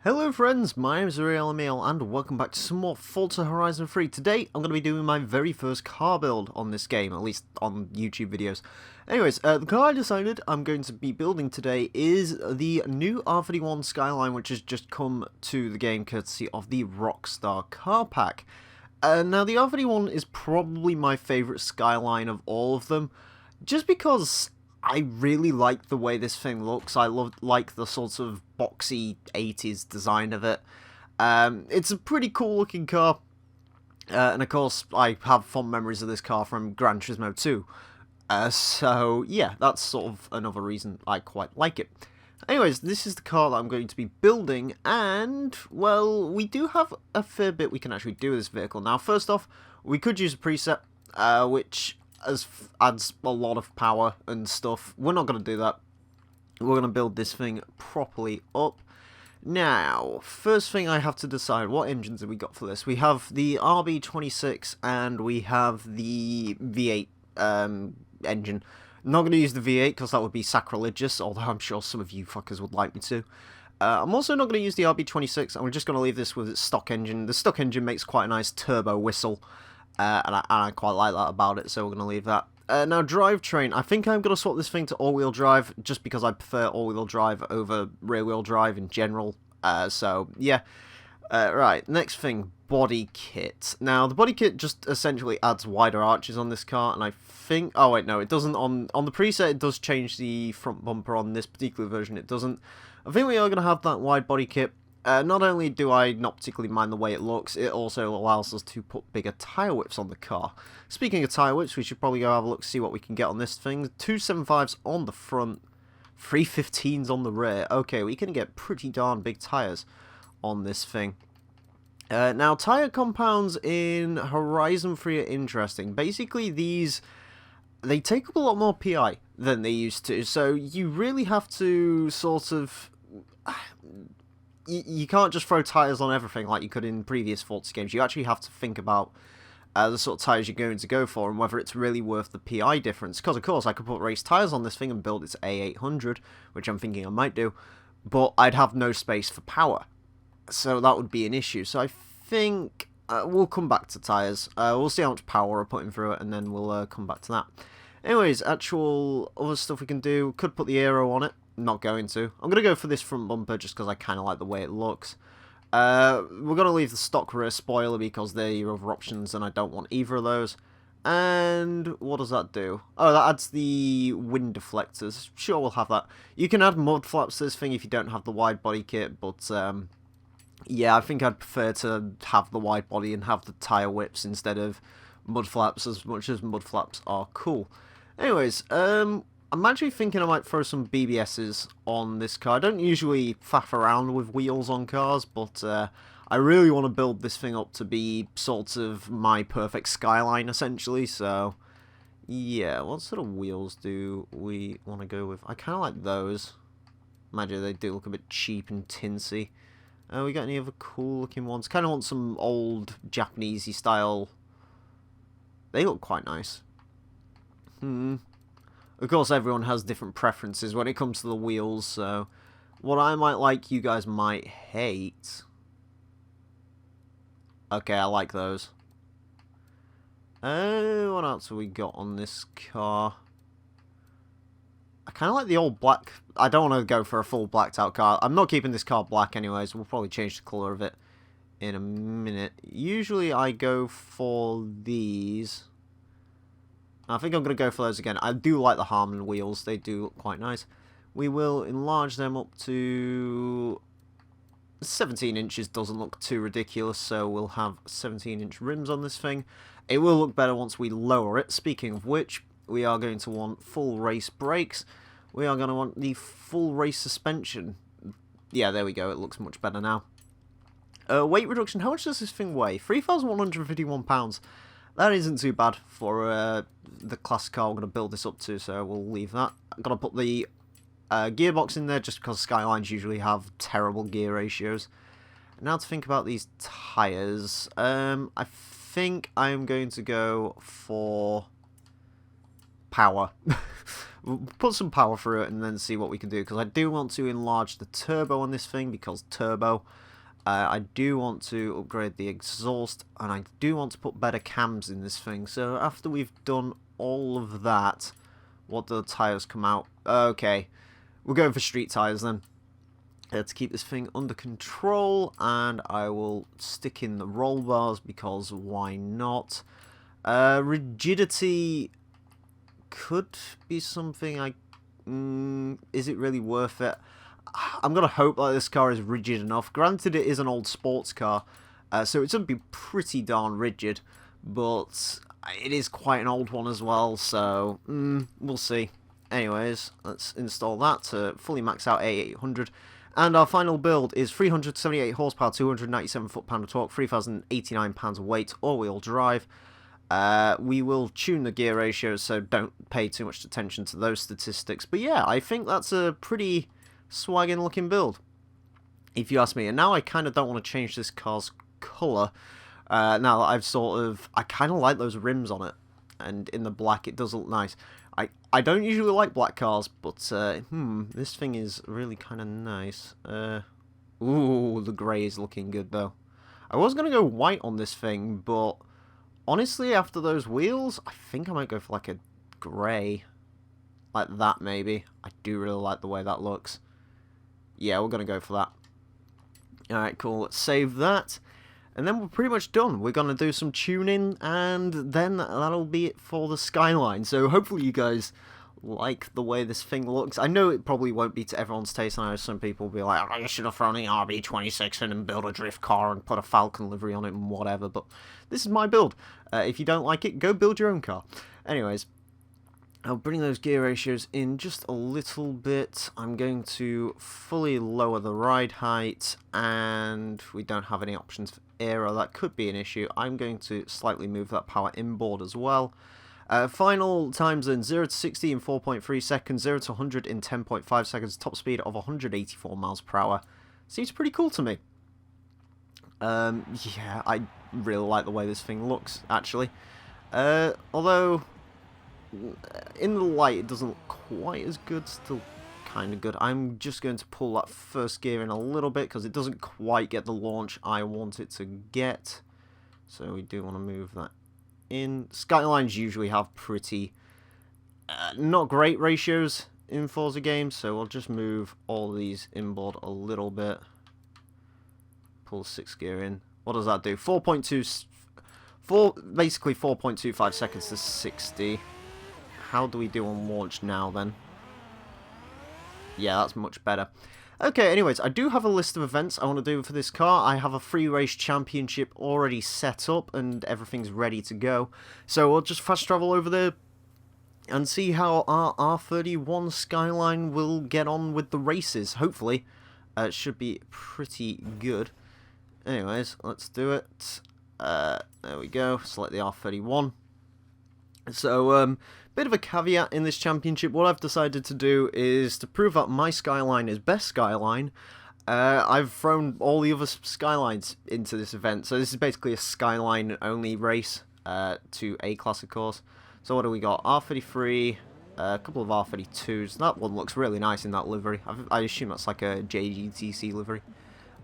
Hello friends, my name is Emile and welcome back to some more Forza Horizon 3. Today I'm going to be doing my very first car build on this game, at least on YouTube videos. Anyways, the car I decided I'm going to be building today is the new R31 Skyline, which has just come to the game courtesy of the Rockstar car pack. Now the R31 is probably my favourite Skyline of all of them, just because I really like the way this thing looks. I like the sort of boxy 80s design of it. It's a pretty cool looking car. And of course, I have fond memories of this car from Gran Turismo 2. So yeah, that's sort of another reason I quite like it. Anyways, this is the car that I'm going to be building, and, well, we do have a fair bit we can actually do with this vehicle. Now, first off, we could use a preset, which adds a lot of power and stuff. We're not going to do that. We're going to build this thing properly up. Now, first thing I have to decide, what engines have we got for this? We have the RB26 and we have the V8 engine. Not going to use the V8 because that would be sacrilegious, although I'm sure some of you fuckers would like me to. I'm also not going to use the RB26, I'm just going to leave this with its stock engine. The stock engine makes quite a nice turbo whistle, and I quite like that about it, so we're going to leave that. Now, drivetrain. I think I'm going to swap this thing to all-wheel drive, just because I prefer all-wheel drive over rear-wheel drive in general. So, yeah. Right, next thing, body kit. Now, the body kit just essentially adds wider arches on this car, and I think... Oh, wait, no, it doesn't. On the preset, it does change the front bumper. On this particular version, it doesn't. I think we are going to have that wide body kit. Not only do I not particularly mind the way it looks, it also allows us to put bigger tyre whips on the car. Speaking of tyre whips, we should probably go have a look, see what we can get on this thing. 275s on the front, 315s on the rear. Okay, we can get pretty darn big tyres on this thing. Now, tyre compounds in Horizon 3 are interesting. Basically, they take up a lot more PI than they used to, so you really have to sort of... You can't just throw tyres on everything like you could in previous Forza games. You actually have to think about the sort of tyres you're going to go for and whether it's really worth the PI difference. Because, of course, I could put race tyres on this thing and build its A800, which I'm thinking I might do, but I'd have no space for power. So that would be an issue. So I think we'll come back to tyres. We'll see how much power we're putting through it, and then we'll come back to that. Anyways, actual other stuff we can do. Could put the aero on it. Not going to. I'm going to go for this front bumper just because I kind of like the way it looks. We're going to leave the stock rear spoiler because they're your other options and I don't want either of those. And what does that do? Oh, that adds the wind deflectors. Sure, we'll have that. You can add mud flaps to this thing if you don't have the wide body kit, but yeah, I think I'd prefer to have the wide body and have the tyre whips instead of mud flaps, as much as mud flaps are cool. Anyways, I'm actually thinking I might throw some BBSs on this car. I don't usually faff around with wheels on cars, but I really want to build this thing up to be sort of my perfect Skyline, essentially. So, yeah, what sort of wheels do we want to go with? I kind of like those. Imagine they do look a bit cheap and tinsy. We got any other cool looking ones? Kind of want some old Japanesey style. They look quite nice. Of course, everyone has different preferences when it comes to the wheels, so what I might like, you guys might hate. Okay, I like those. What else have we got on this car? I kind of like the old black. I don't want to go for a full blacked out car. I'm not keeping this car black anyways. We'll probably change the colour of it in a minute. Usually I go for these. I think I'm going to go for those again. I do like the Harman wheels. They do look quite nice. We will enlarge them up to 17 inches. Doesn't look too ridiculous, so we'll have 17-inch rims on this thing. It will look better once we lower it. Speaking of which, we are going to want full race brakes. We are going to want the full race suspension. Yeah, there we go. It looks much better now. Weight reduction. How much does this thing weigh? 3,151 pounds. That isn't too bad for the class car we're going to build this up to, so we'll leave that. I'm going to put the gearbox in there just because Skylines usually have terrible gear ratios. Now to think about these tyres. I think I'm going to go for power. we'll put some power through it and then see what we can do, because I do want to enlarge the turbo on this thing, because turbo. I do want to upgrade the exhaust, and I do want to put better cams in this thing. So after we've done all of that, what do the tyres come out? Okay, we're going for street tyres then. To keep this thing under control, and I will stick in the roll bars, because why not? Rigidity could be something is it really worth it? I'm going to hope that this car is rigid enough. Granted, it is an old sports car, so it's going to be pretty darn rigid, but it is quite an old one as well, so we'll see. Anyways, let's install that to fully max out A800. And our final build is 378 horsepower, 297 foot-pound of torque, 3,089 pounds of weight, all-wheel drive. We will tune the gear ratios, so don't pay too much attention to those statistics. But yeah, I think that's a pretty swagging looking build, if you ask me. And now I kind of don't want to change this car's colour. Now that I kind of like those rims on it, and in the black it does look nice. I don't usually like black cars, but this thing is really kind of nice. Ooh, the grey is looking good though. I was going to go white on this thing, but honestly, after those wheels, I think I might go for like a grey. Like that, maybe. I do really like the way that looks. Yeah, we're going to go for that. Alright, cool. Let's save that. And then we're pretty much done. We're going to do some tuning, and then that'll be it for the Skyline. So hopefully you guys like the way this thing looks. I know it probably won't be to everyone's taste. I know some people will be like, oh, you should have thrown the RB26 in and build a drift car and put a Falcon livery on it and whatever. But this is my build. If you don't like it, go build your own car. Anyways, I'll bring those gear ratios in just a little bit. I'm going to fully lower the ride height, and we don't have any options for aero. That could be an issue. I'm going to slightly move that power inboard as well. Final times in 0 to 60 in 4.3 seconds, 0 to 100 in 10.5 seconds, top speed of 184 miles per hour. Seems pretty cool to me. Yeah, I really like the way this thing looks, actually. Although in the light it doesn't look quite as good, still kind of good. I'm just going to pull that first gear in a little bit because it doesn't quite get the launch I want it to get. So we do want to move that in. Skylines usually have pretty not great ratios in Forza games, so we'll just move all these inboard a little bit. Pull 6th gear in. What does that do? Basically 4.25 seconds to 60. How do we do on launch now then? Yeah, that's much better. Okay, anyways, I do have a list of events I want to do for this car. I have a free race championship already set up and everything's ready to go. So we'll just fast travel over there and see how our R31 Skyline will get on with the races. Hopefully, it should be pretty good. Anyways, let's do it. There we go. Select the R31. So, bit of a caveat in this championship. What I've decided to do is to prove that my Skyline is best Skyline. I've thrown all the other Skylines into this event. So this is basically a Skyline-only race to A-Class, of course. So what do we got? R33, a couple of R32s. That one looks really nice in that livery. I assume that's like a JGTC livery.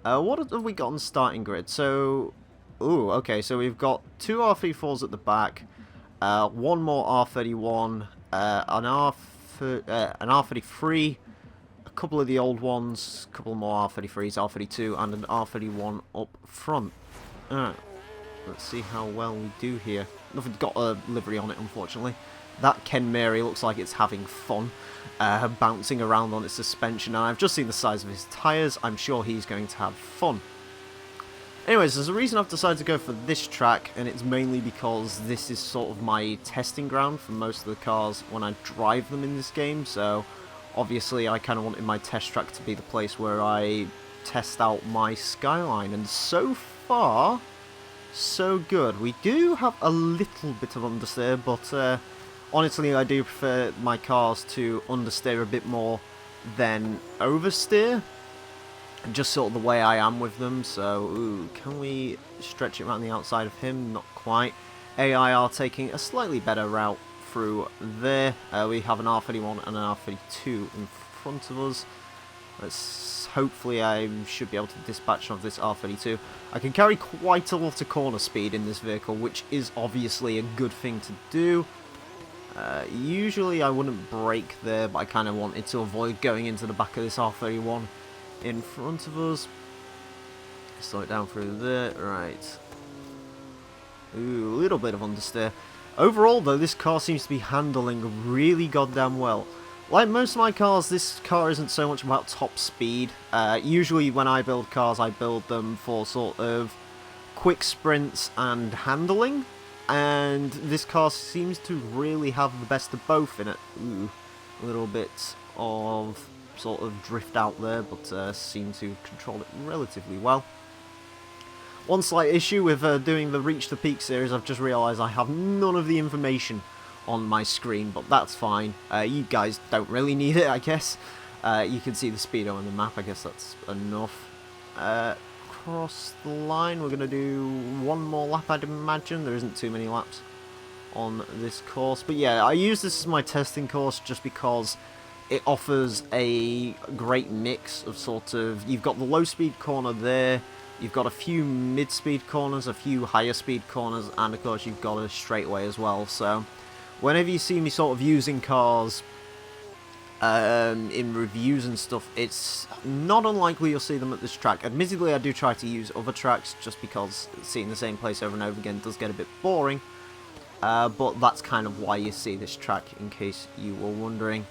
What have we got on the starting grid? So, ooh, okay, so we've got 2 R34s at the back. One more R31, an R33, a couple of the old ones, a couple more R33s, R32, and an R31 up front. Alright, let's see how well we do here. Nothing's got a livery on it, unfortunately. That Ken Mary looks like it's having fun, bouncing around on its suspension, and I've just seen the size of his tyres. I'm sure he's going to have fun. Anyways, there's a reason I've decided to go for this track, and it's mainly because this is sort of my testing ground for most of the cars when I drive them in this game, so obviously I kind of wanted my test track to be the place where I test out my Skyline, and so far, so good. We do have a little bit of understeer, but honestly I do prefer my cars to understeer a bit more than oversteer. Just sort of the way I am with them, so, ooh, can we stretch it around the outside of him? Not quite. AI are taking a slightly better route through there. We have an R31 and an R32 in front of us. Hopefully I should be able to dispatch of this R32. I can carry quite a lot of corner speed in this vehicle, which is obviously a good thing to do. Usually I wouldn't brake there, but I kind of wanted to avoid going into the back of this R31 in front of us. Slow it down through there, right. Ooh, a little bit of understeer. Overall though, this car seems to be handling really goddamn well. Like most of my cars, this car isn't so much about top speed. Usually when I build cars, I build them for sort of quick sprints and handling. And this car seems to really have the best of both in it. Ooh, a little bit of sort of drift out there, but seem to control it relatively well. One slight issue with doing the Reach the Peak series, I've just realised I have none of the information on my screen, but that's fine. You guys don't really need it, I guess. You can see the speedo on the map, I guess that's enough. Across the line, we're going to do one more lap, I'd imagine. There isn't too many laps on this course. But yeah, I use this as my testing course just because it offers a great mix of sort of... You've got the low speed corner there. You've got a few mid-speed corners, a few higher speed corners, and of course you've got a straightaway as well. So whenever you see me sort of using cars in reviews and stuff, it's not unlikely you'll see them at this track. Admittedly, I do try to use other tracks just because seeing the same place over and over again does get a bit boring. But that's kind of why you see this track, in case you were wondering.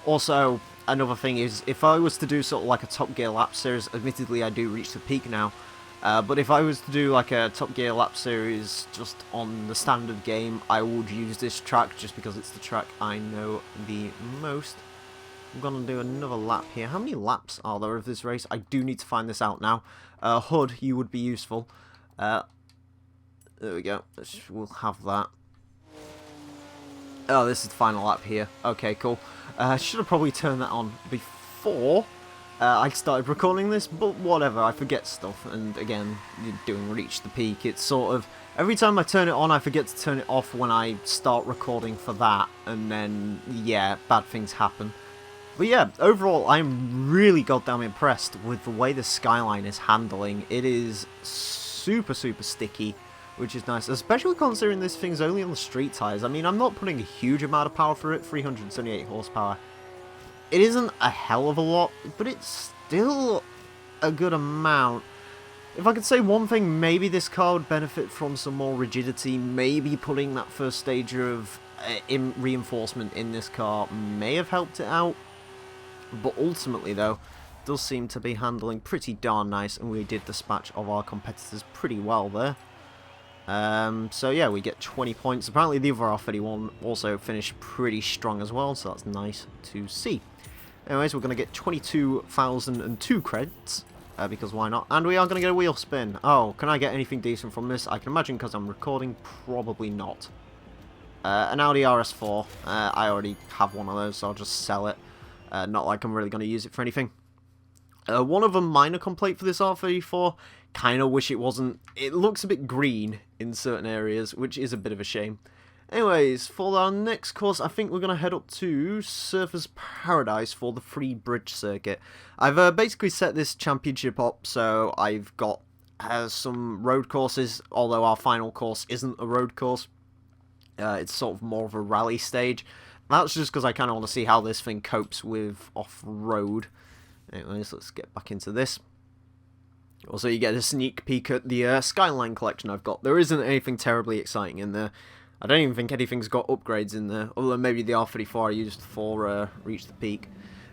Also, another thing is, if I was to do sort of like a Top Gear lap series, admittedly I do Reach the Peak now, but if I was to do like a Top Gear lap series just on the standard game, I would use this track just because it's the track I know the most. I'm going to do another lap here. How many laps are there of this race? I do need to find this out now. HUD, you would be useful. There we go. We'll have that. Oh, this is the final lap here. Okay, cool. I should have probably turned that on before I started recording this, but whatever, I forget stuff. And again, you're doing Reach the Peak. It's sort of, every time I turn it on, I forget to turn it off when I start recording for that. And then, yeah, bad things happen. But yeah, overall, I'm really goddamn impressed with the way the Skyline is handling. It is super, super sticky, which is nice, especially considering this thing's only on the street tyres. I mean, I'm not putting a huge amount of power through it, 378 horsepower. It isn't a hell of a lot, but it's still a good amount. If I could say one thing, maybe this car would benefit from some more rigidity. Maybe putting that first stage of reinforcement in this car may have helped it out. But ultimately, though, it does seem to be handling pretty darn nice, and we did dispatch of our competitors pretty well there. So yeah, we get 20 points. Apparently the other R31 also finished pretty strong as well, so that's nice to see. Anyways, we're going to get 22,002 credits, because why not? And we are going to get a wheel spin. Oh, can I get anything decent from this? I can imagine because I'm recording, probably not. An Audi RS4. I already have one of those, so I'll just sell it. Not like I'm really going to use it for anything. One of a minor complaint for this R34, kind of wish it wasn't. It looks a bit green in certain areas, which is a bit of a shame. Anyways, for our next course, I think we're going to head up to Surfers Paradise for the free bridge circuit. I've basically set this championship up, so I've got some road courses, although our final course isn't a road course. It's sort of more of a rally stage. That's just because I kind of want to see how this thing copes with off-road. Anyways, let's get back into this. Also, you get a sneak peek at the Skyline collection I've got. There isn't anything terribly exciting in there. I don't even think anything's got upgrades in there, other than maybe the R34 I used for Reach the Peak.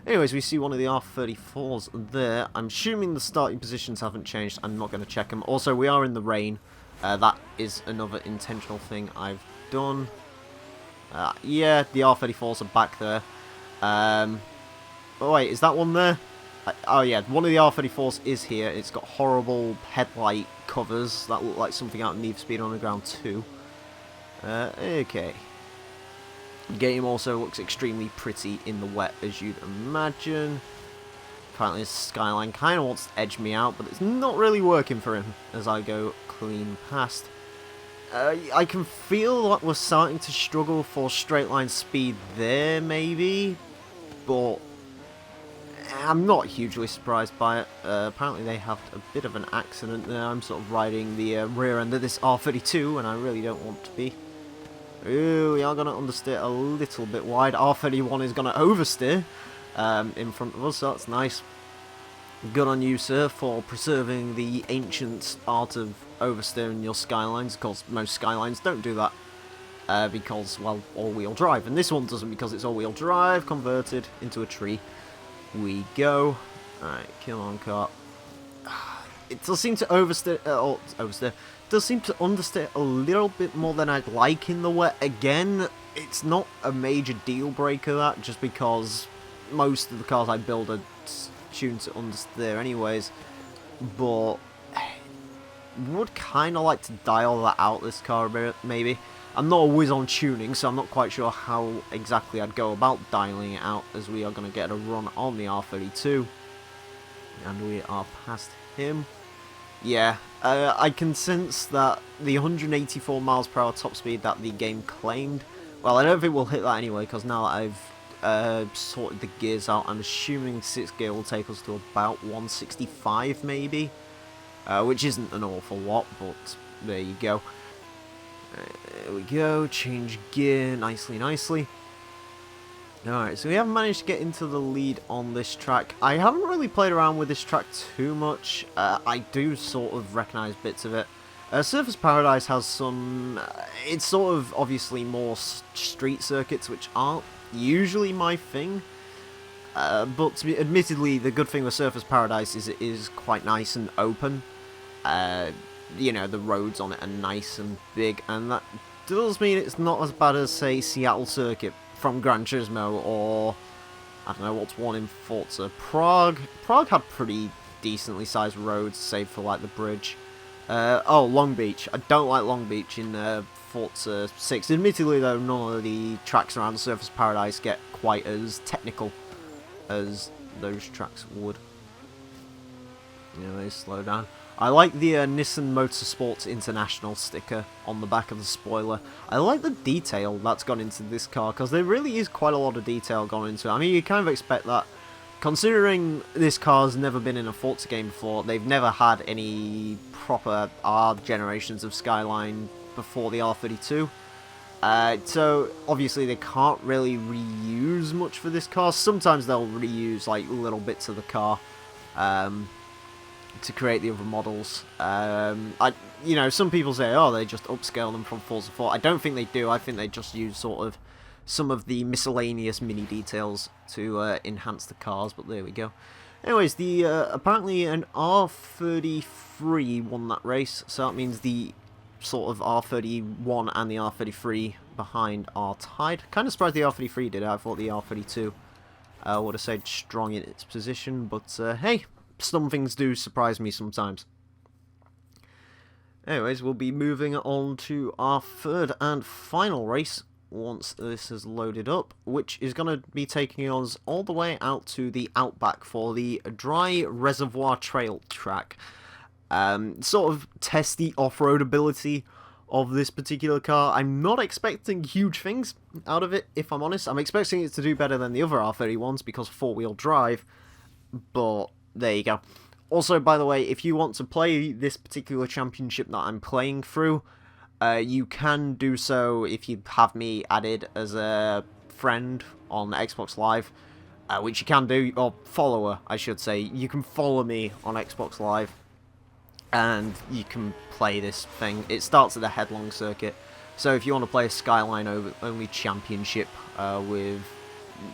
Anyways, we see one of the R34s there. I'm assuming the starting positions haven't changed. I'm not going to check them. Also, we are in the rain. That is another intentional thing I've done. Yeah, the R34s are back there. Oh wait, is that one there? Oh yeah, one of the R34s is here. It's got horrible headlight covers that look like something out of Need for Speed Underground 2. Okay. The game also looks extremely pretty in the wet, as you'd imagine. Apparently this Skyline kind of wants to edge me out, but it's not really working for him as I go clean past. I can feel that we're starting to struggle for straight line speed there, maybe, but I'm not hugely surprised by it. Apparently they have a bit of an accident there. I'm sort of riding the rear end of this R32, and I really don't want to be. Ooh, we are going to understeer a little bit wide. R31 is going to oversteer in front of us, so that's nice. Good on you, sir, for preserving the ancient art of oversteering your Skylines, because most Skylines don't do that. Because, well, all-wheel drive. And this one doesn't because it's all-wheel drive, converted into a tree. We go. Alright, come on, car. It does seem to oversteer, oversteer. It does seem to understeer a little bit more than I'd like in the wet. Again, it's not a major deal breaker, that, just because most of the cars I build are tuned to understeer anyways. But would kind of like to dial that out, this car a bit, maybe. I'm not always on tuning, so I'm not quite sure how exactly I'd go about dialing it out, as we are going to get a run on the R32. And we are past him. Yeah, I can sense that the 184 miles per hour top speed that the game claimed, well, I don't think we'll hit that anyway, because now that I've sorted the gears out, I'm assuming 6th gear will take us to about 165 maybe, which isn't an awful lot, but there you go. There we go, change gear nicely, nicely. Alright, so we haven't managed to get into the lead on this track. I haven't really played around with this track too much. I do sort of recognise bits of it. Surface Paradise has some... it's sort of obviously more street circuits, which aren't usually my thing. But to be, admittedly, the good thing with Surface Paradise is it is quite nice and open. You know, the roads on it are nice and big, and that does mean it's not as bad as, say, Seattle Circuit from Gran Turismo, or I don't know what's one in Forza. Prague had pretty decently sized roads, save for like the bridge. Oh, Long Beach. I don't like Long Beach in Forza 6. Admittedly, though, none of the tracks around Surface Paradise get quite as technical as those tracks would. Anyway, slow down. I like the Nissan Motorsports International sticker on the back of the spoiler. I like the detail that's gone into this car, because there really is quite a lot of detail gone into it. I mean, you kind of expect that, considering this car's never been in a Forza game before. They've never had any proper R generations of Skyline before the R32. So, obviously, they can't really reuse much for this car. Sometimes they'll reuse, like, little bits of the car. To create the other models. You know, some people say, oh, they just upscale them from Forza 4. I don't think they do. I think they just use sort of some of the miscellaneous mini details to enhance the cars, but there we go. Anyways, the apparently an R33 won that race, so that means the sort of R31 and the R33 behind are tied. Kind of surprised the R33 did. I thought the R32 would have stayed strong in its position, but hey, some things do surprise me sometimes. Anyways, we'll be moving on to our third and final race once this is loaded up, which is going to be taking us all the way out to the Outback for the Dry Reservoir Trail track. Sort of test the off-road ability of this particular car. I'm not expecting huge things out of it, if I'm honest. I'm expecting it to do better than the other R31s because four-wheel drive, but there you go. Also, by the way, if you want to play this particular championship that I'm playing through, you can do so if you have me added as a friend on Xbox Live, which you can do, or follower, I should say. You can follow me on Xbox Live, and you can play this thing. It starts at the Headlong circuit, so if you want to play a Skyline-only championship with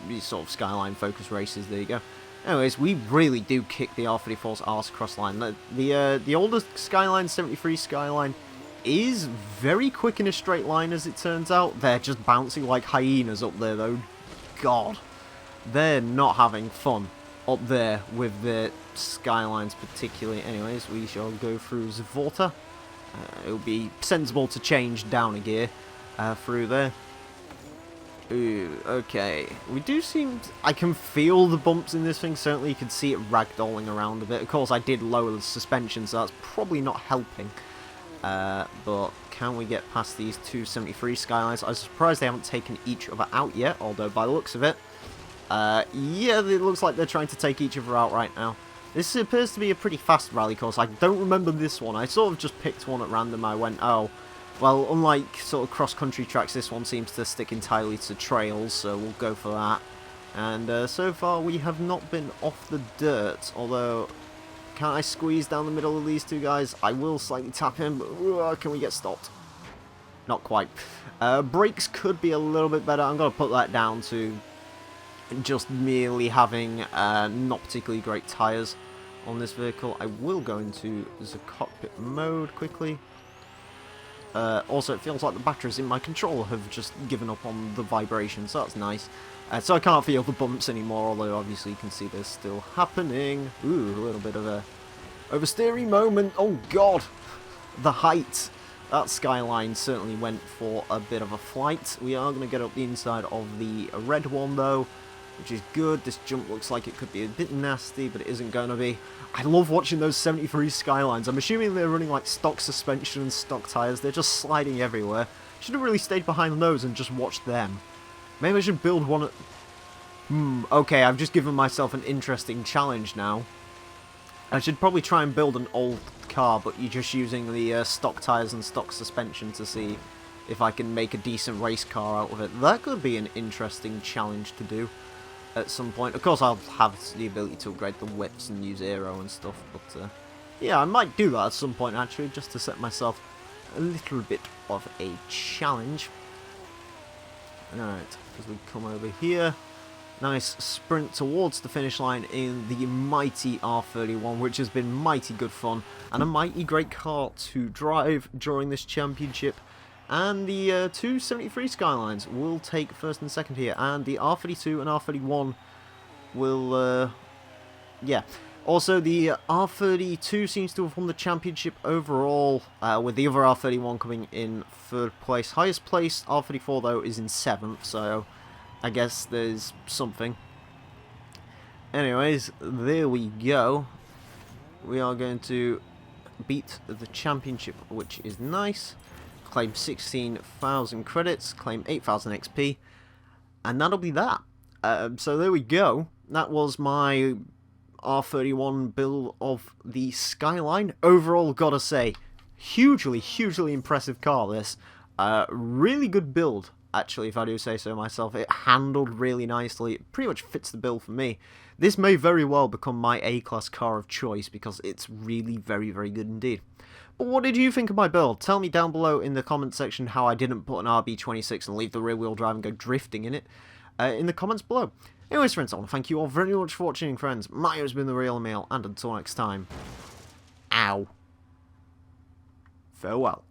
these sort of Skyline-focused races, there you go. Anyways, we really do kick the R34's arse across the line. The oldest Skyline, 73 Skyline, is very quick in a straight line, as it turns out. They're just bouncing like hyenas up there, though. God, they're not having fun up there with the Skylines particularly. Anyways, we shall go through Zvorta. It would be sensible to change down a gear through there. Ooh, okay. We do seem... I can feel the bumps in this thing. Certainly you can see it ragdolling around a bit. Of course, I did lower the suspension, so that's probably not helping. But can we get past these 273 Skylines? I'm surprised they haven't taken each other out yet, although by the looks of it, yeah, it looks like they're trying to take each other out right now. This appears to be a pretty fast rally course. I don't remember this one. I sort of just picked one at random. I went, oh, well, unlike sort of cross-country tracks, this one seems to stick entirely to trails, so we'll go for that. And so far, we have not been off the dirt, although, can I squeeze down the middle of these two guys? I will slightly tap him, but can we get stopped? Not quite. Brakes could be a little bit better. I'm going to put that down to just merely having not particularly great tyres on this vehicle. I will go into the cockpit mode quickly. Also, it feels like the batteries in my controller have just given up on the vibration, so that's nice. So I can't feel the bumps anymore, although obviously you can see they're still happening. Ooh, a little bit of a oversteering moment. Oh god, the height. That Skyline certainly went for a bit of a flight. We are going to get up the inside of the red one though, which is good. This jump looks like it could be a bit nasty, but it isn't going to be. I love watching those 73 Skylines. I'm assuming they're running like stock suspension and stock tyres. They're just sliding everywhere. Should have really stayed behind those and just watched them. Maybe I should build one at... okay, I've just given myself an interesting challenge now. I should probably try and build an old car, but you're just using the stock tyres and stock suspension to see if I can make a decent race car out of it. That could be an interesting challenge to do at some point. Of course, I'll have the ability to upgrade the whips and use aero and stuff, but yeah, I might do that at some point actually, just to set myself a little bit of a challenge. Alright, as we come over here, nice sprint towards the finish line in the mighty R31, which has been mighty good fun, and a mighty great car to drive during this championship. And the 273 Skylines will take first and second here, and the R32 and R31 will, yeah. Also, the R32 seems to have won the championship overall, with the other R31 coming in third place. Highest placed R34, though, is in 7th, so I guess there's something. Anyways, there we go. We are going to beat the championship, which is nice. Claim 16,000 credits, claim 8,000 XP, and that'll be that. So there we go. That was my R31 build of the Skyline. Overall, gotta say, hugely impressive car, this. Really good build, actually, if I do say so myself. It handled really nicely. It pretty much fits the bill for me. This may very well become my A-class car of choice, because it's really very good indeed. But what did you think of my build? Tell me down below in the comment section how I didn't put an RB26 and leave the rear-wheel drive and go drifting in it, in the comments below. Anyways, friends, I want to thank you all very much for watching, friends. My name has been The Real Emile, and until next time, ow. Farewell.